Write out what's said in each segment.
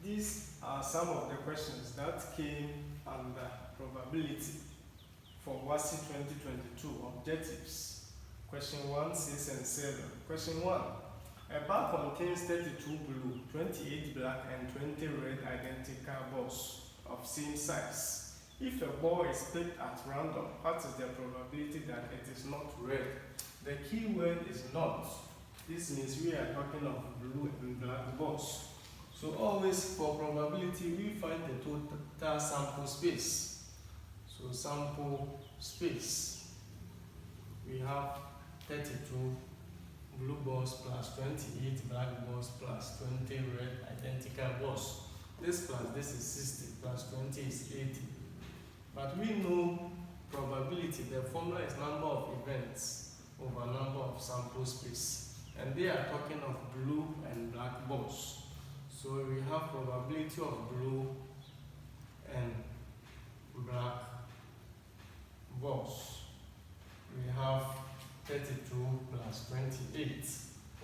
These are some of the questions that came under probability for WASSCE 2022 objectives. Question 1, 6 and 7. Question 1. A bar contains 32 blue, 28 black and 20 red identical balls of same size. If a ball is picked at random, what is the probability that it is not red? The key word is not. This means we are talking of blue and black balls. So always for probability, we find the total sample space. So sample space, we have 32 blue balls plus 28 black balls plus 20 red identical balls. This plus this is 60 plus 20 is 80. But we know probability, the formula is number of events over number of sample space. And they are talking of blue and black balls. So we have probability of blue and black balls. We have 32 plus 28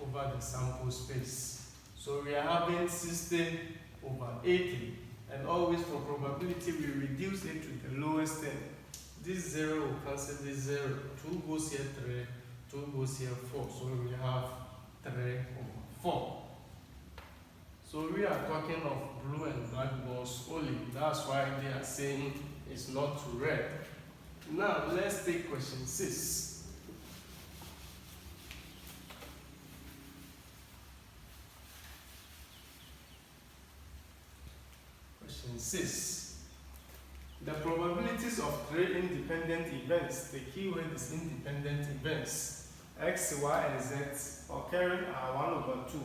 over the sample space. So we are having 60 over 80. And always for probability, we reduce it to the lowest end. This 0 will cancel this 0. 2 goes here 3, 2 goes here 4. So we have 3 over 4. So we are talking of blue and black balls only. That's why they are saying it's not red. Now let's take question 6. Question 6. The probabilities of 3 independent events, the keyword is independent events, x, y, and z occurring are 1 over 2.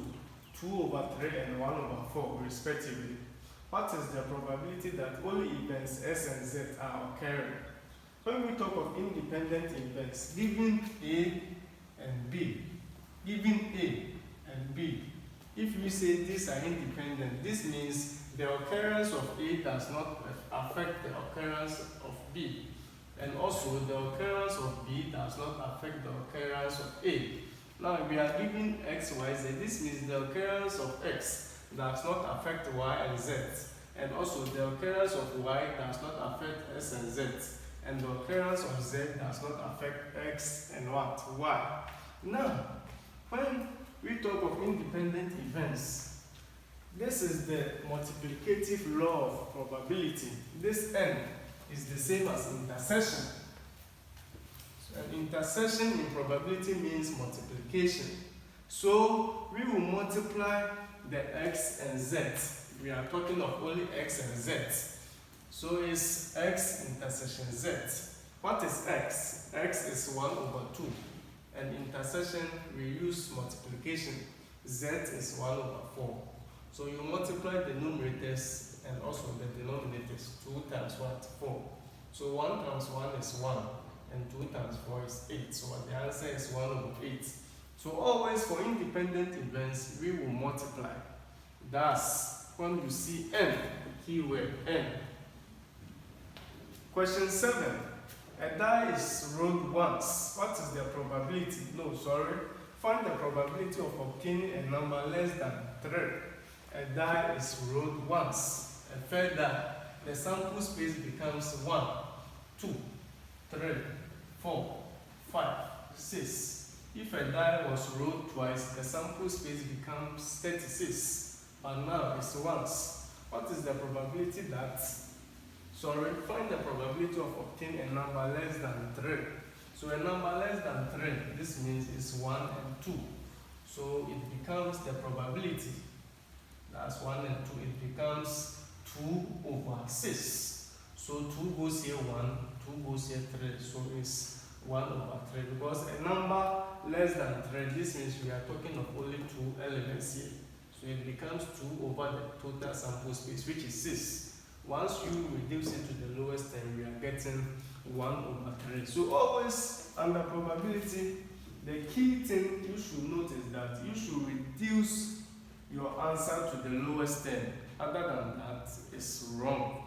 2 over 3 and 1 over 4 respectively. What is the probability that only events S and Z are occurring? When we talk of independent events, given A and B, given A and B, if we say these are independent, this means the occurrence of A does not affect the occurrence of B. And also the occurrence of B does not affect the occurrence of A. Now we are given x, y, z. This means the occurrence of x does not affect y and z. And also the occurrence of y does not affect s and z. And the occurrence of z does not affect x and what? Y. Now, when we talk of independent events, this is the multiplicative law of probability. This n is the same as intersection. An intersection in probability means multiplication. So we will multiply the x and z. We are talking of only x and z. So it's x intersection z. What is x? X is 1 over 2. And intersection, we use multiplication. Z is 1 over 4. So you multiply the numerators and also the denominators. 2 times what? 4. So 1 times 1 is 1. And 2 times 4 is 8. So the answer is 1 over 8. So always for independent events, we will multiply. Thus, when you see n, keyword n. Question 7. A die is rolled once. What is the probability? Find the probability of obtaining a number less than 3. A die is rolled once. A fair die. The sample space becomes 1, 2, 3, 4, 5, 6. If a die was rolled twice, the sample space becomes 36. But now it's once. What is the probability that? Find the probability of obtaining a number less than 3. So a number less than 3, this means it's 1 and 2. So it becomes the probability. That's 1 and 2. It becomes 2 over 6. So 2 goes here 1, 2 goes here 3, so it's 1 over 3. Because a number less than 3, this means we are talking of only 2 elements here. So it becomes 2 over the total sample space, which is 6. Once you reduce it to the lowest end, we are getting 1 over 3. So always under probability, the key thing you should note is that you should reduce your answer to the lowest end. Other than that, it's wrong.